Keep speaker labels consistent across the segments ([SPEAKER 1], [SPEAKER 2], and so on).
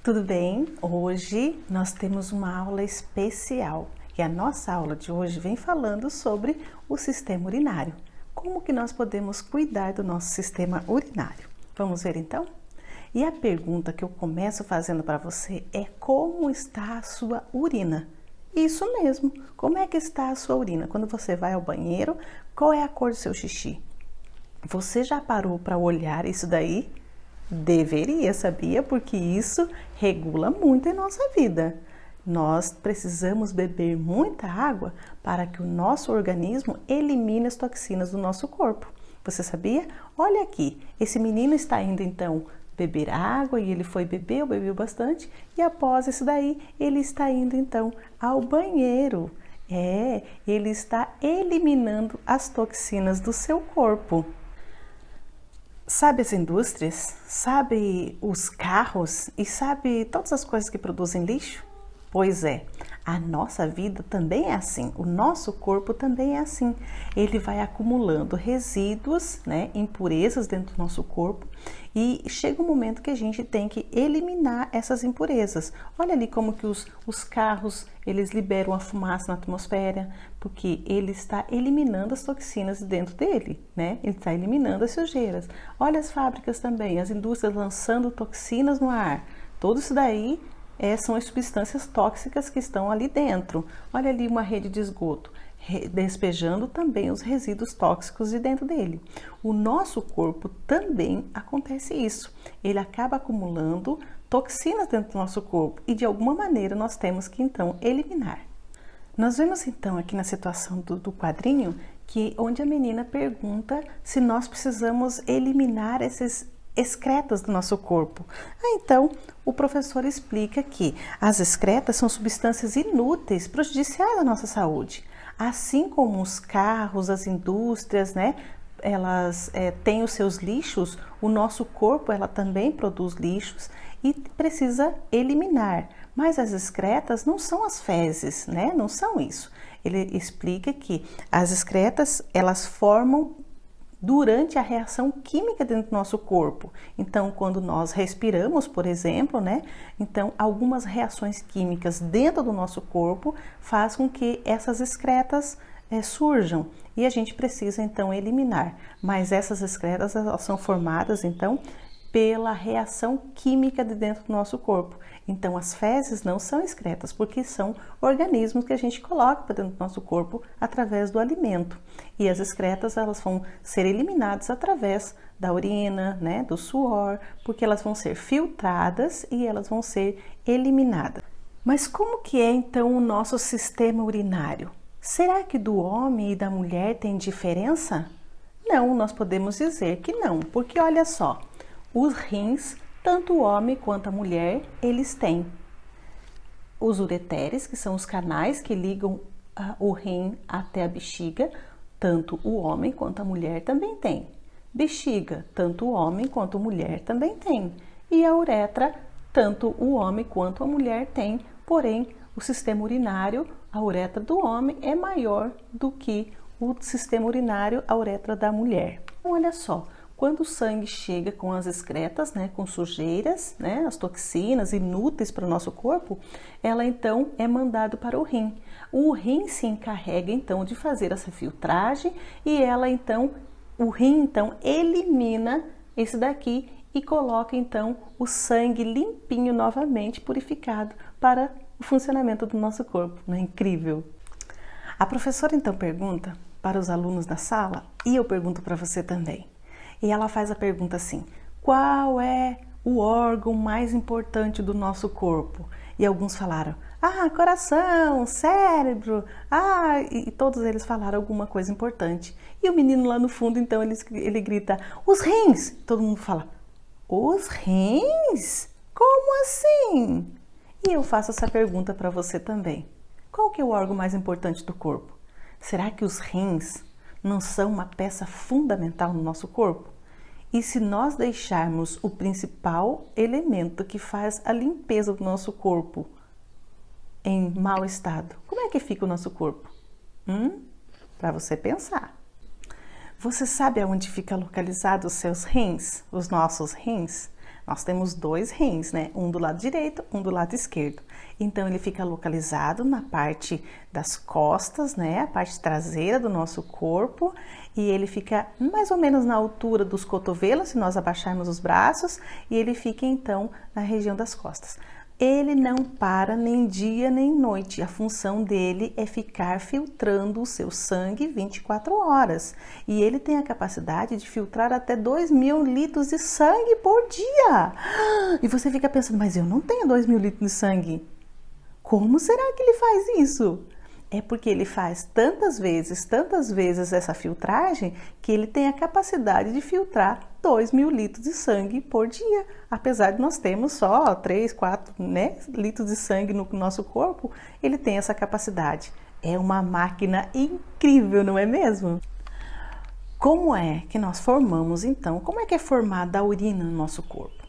[SPEAKER 1] Tudo bem? Hoje nós temos uma aula especial e a nossa aula de hoje vem falando sobre o sistema urinário. Como que nós podemos cuidar do nosso sistema urinário? Vamos ver então? E a pergunta que eu começo fazendo para você é: como está a sua urina? Isso mesmo, como é que está a sua urina? Quando você vai ao banheiro, qual é a cor do seu xixi? Você já parou para olhar isso daí? Deveria, sabia? Porque isso regula muito em nossa vida. Nós precisamos beber muita água para que o nosso organismo elimine as toxinas do nosso corpo. Você sabia? Olha aqui, esse menino está indo então beber água e ele foi beber, bebeu bastante e após isso daí ele está indo então ao banheiro. Ele está eliminando as toxinas do seu corpo. Sabe as indústrias? Sabe os carros? E sabe todas as coisas que produzem lixo? Pois é, a nossa vida também é assim, o nosso corpo também é assim. Ele vai acumulando resíduos, impurezas dentro do nosso corpo e chega um momento que a gente tem que eliminar essas impurezas. Olha ali como que os carros, eles liberam a fumaça na atmosfera, porque ele está eliminando as toxinas dentro dele, Ele está eliminando as sujeiras. Olha as fábricas também, as indústrias lançando toxinas no ar. Tudo isso daí são as substâncias tóxicas que estão ali dentro. Olha ali uma rede de esgoto, despejando também os resíduos tóxicos de dentro dele. O nosso corpo também acontece isso. Ele acaba acumulando toxinas dentro do nosso corpo e de alguma maneira nós temos que então eliminar. Nós vemos então aqui na situação do quadrinho onde a menina pergunta se nós precisamos eliminar esses excretas do nosso corpo. Então, o professor explica que as excretas são substâncias inúteis, prejudiciais à nossa saúde. Assim como os carros, as indústrias, elas têm os seus lixos, o nosso corpo ela também produz lixos e precisa eliminar. Mas as excretas não são as fezes, Não são isso. Ele explica que as excretas, elas formam durante a reação química dentro do nosso corpo. Então, quando nós respiramos, por exemplo, Então, algumas reações químicas dentro do nosso corpo faz com que essas excretas surjam e a gente precisa, então, eliminar. Mas essas excretas, elas são formadas, então, pela reação química de dentro do nosso corpo. Então, as fezes não são excretas, porque são organismos que a gente coloca para dentro do nosso corpo através do alimento. E as excretas, elas vão ser eliminadas através da urina, do suor, porque elas vão ser filtradas e elas vão ser eliminadas. Mas como que é, então, o nosso sistema urinário? Será que do homem e da mulher tem diferença? Não, nós podemos dizer que não, porque olha só, os rins, tanto o homem quanto a mulher, eles têm. Os ureteres, que são os canais que ligam o rim até a bexiga, tanto o homem quanto a mulher também tem. Bexiga, tanto o homem quanto a mulher também tem. E a uretra, tanto o homem quanto a mulher tem, porém o sistema urinário, a uretra do homem é maior do que o sistema urinário, a uretra da mulher. Então, olha só. Quando o sangue chega com as excretas, com sujeiras, as toxinas inúteis para o nosso corpo, ela então é mandado para o rim. O rim se encarrega então de fazer essa filtragem e o rim então elimina esse daqui e coloca então o sangue limpinho novamente, purificado para o funcionamento do nosso corpo. Não é incrível? A professora então pergunta para os alunos da sala e eu pergunto para você também. E ela faz a pergunta assim: qual é o órgão mais importante do nosso corpo? E alguns falaram: coração, cérebro, e todos eles falaram alguma coisa importante. E o menino lá no fundo, então, ele grita: os rins! Todo mundo fala: os rins? Como assim? E eu faço essa pergunta para você também. Qual que é o órgão mais importante do corpo? Será que os rins não são uma peça fundamental no nosso corpo? E se nós deixarmos o principal elemento que faz a limpeza do nosso corpo em mau estado, como é que fica o nosso corpo? Para você pensar. Você sabe aonde fica localizado os seus rins, os nossos rins? Nós temos dois rins, né? Um do lado direito, um do lado esquerdo. Então, ele fica localizado na parte das costas, né? A parte traseira do nosso corpo. E ele fica mais ou menos na altura dos cotovelos, se nós abaixarmos os braços. E ele fica, então, na região das costas. Ele não para nem dia nem noite. A função dele é ficar filtrando o seu sangue 24 horas. E ele tem a capacidade de filtrar até 2.000 litros de sangue por dia. E você fica pensando, mas eu não tenho 2.000 litros de sangue. Como será que ele faz isso? É porque ele faz tantas vezes essa filtragem, que ele tem a capacidade de filtrar 2.000 litros de sangue por dia. Apesar de nós termos só 3, 4, né, litros de sangue no nosso corpo, ele tem essa capacidade. É uma máquina incrível, não é mesmo? Como é que nós formamos, então? Como é que é formada a urina no nosso corpo?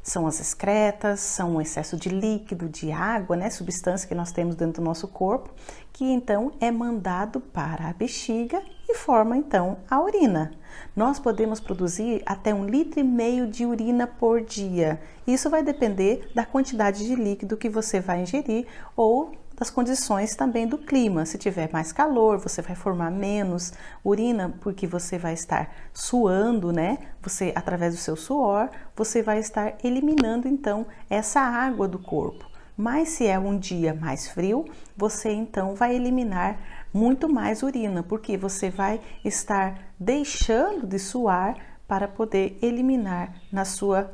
[SPEAKER 1] São as excretas, são o excesso de líquido, de água, né, substância que nós temos dentro do nosso corpo, que então é mandado para a bexiga e forma então a urina. Nós podemos produzir até 1,5 litro de urina por dia. Isso vai depender da quantidade de líquido que você vai ingerir ou das condições também do clima. Se tiver mais calor, você vai formar menos urina, porque você vai estar suando, né? Você, através do seu suor, você vai estar eliminando então essa água do corpo. Mas se é um dia mais frio, você então vai eliminar muito mais urina, porque você vai estar deixando de suar para poder eliminar da sua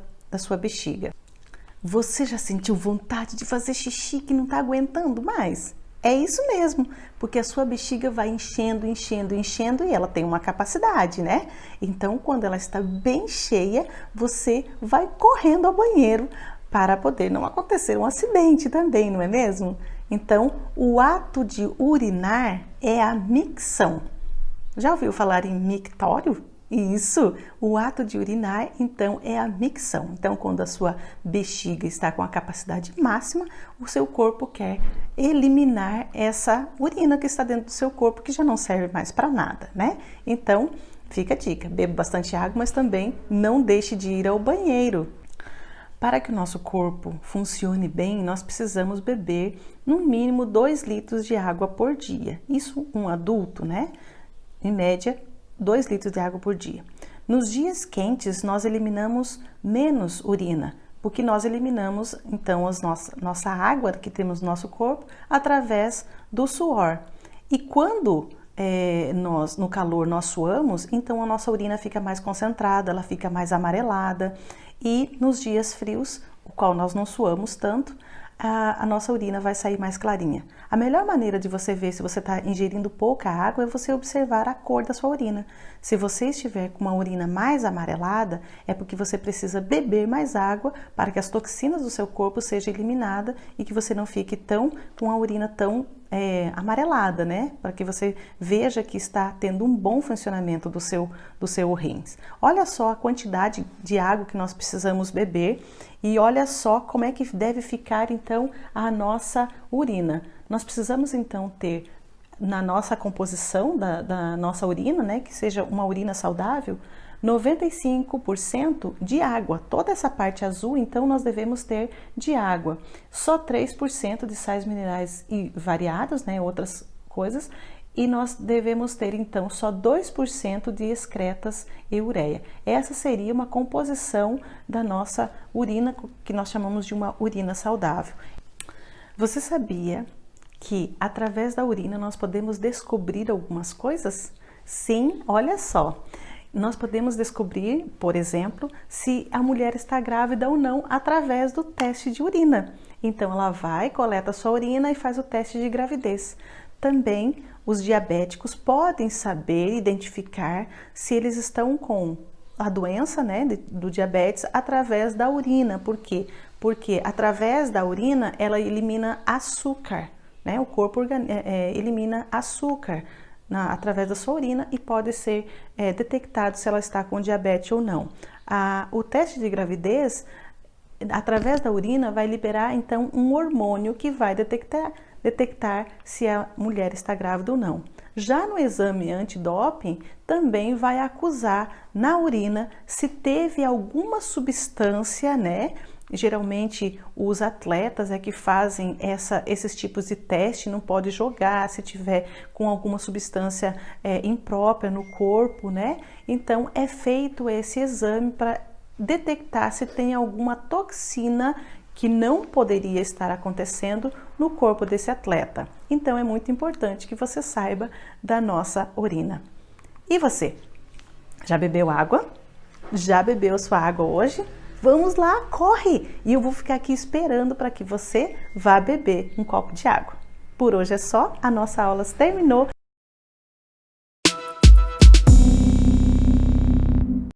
[SPEAKER 1] bexiga. Você já sentiu vontade de fazer xixi que não está aguentando mais? É isso mesmo, porque a sua bexiga vai enchendo e ela tem uma capacidade, né? Então, quando ela está bem cheia, você vai correndo ao banheiro para poder não acontecer um acidente também, não é mesmo? Então, o ato de urinar é a micção. Já ouviu falar em mictório? Isso, o ato de urinar, então, é a micção. Então, quando a sua bexiga está com a capacidade máxima, o seu corpo quer eliminar essa urina que está dentro do seu corpo, que já não serve mais para nada, né? Então, fica a dica, beba bastante água, mas também não deixe de ir ao banheiro. Para que o nosso corpo funcione bem, nós precisamos beber no mínimo 2 litros de água por dia. Isso um adulto, né? Em média, 2 litros de água por dia. Nos dias quentes, nós eliminamos menos urina, porque nós eliminamos, então, nossa água que temos no nosso corpo através do suor. E quando no calor, nós suamos, então a nossa urina fica mais concentrada, ela fica mais amarelada. E nos dias frios, o qual nós não suamos tanto, a nossa urina vai sair mais clarinha. A melhor maneira de você ver se você está ingerindo pouca água é você observar a cor da sua urina. Se você estiver com uma urina mais amarelada, é porque você precisa beber mais água para que as toxinas do seu corpo sejam eliminadas e que você não fique com a urina tão amarelada, né? Para que você veja que está tendo um bom funcionamento do seu rins. Olha só a quantidade de água que nós precisamos beber e olha só como é que deve ficar então a nossa urina. Nós precisamos então ter na nossa composição da nossa urina, né, que seja uma urina saudável, 95% de água. Toda essa parte azul, então, nós devemos ter de água. Só 3% de sais minerais e variados, né, outras coisas, e nós devemos ter, então, só 2% de excretas e ureia. Essa seria uma composição da nossa urina, que nós chamamos de uma urina saudável. Você sabia que, através da urina, nós podemos descobrir algumas coisas? Sim, olha só. Nós podemos descobrir, por exemplo, se a mulher está grávida ou não através do teste de urina. Então, ela vai, coleta a sua urina e faz o teste de gravidez. Também, os diabéticos podem saber identificar se eles estão com a doença, né, do diabetes através da urina. Por quê? Porque através da urina, ela elimina açúcar, né? O corpo elimina açúcar através da sua urina e pode ser detectado se ela está com diabetes ou não. O teste de gravidez, através da urina, vai liberar então um hormônio que vai detectar se a mulher está grávida ou não. Já no exame antidoping, também vai acusar na urina se teve alguma substância, né? Geralmente os atletas é que fazem esses tipos de teste, não pode jogar se tiver com alguma substância imprópria no corpo, né? Então é feito esse exame para detectar se tem alguma toxina que não poderia estar acontecendo no corpo desse atleta. Então é muito importante que você saiba da nossa urina. E você? Já bebeu água? Já bebeu sua água hoje? Vamos lá, corre! E eu vou ficar aqui esperando para que você vá beber um copo de água. Por hoje é só, a nossa aula terminou.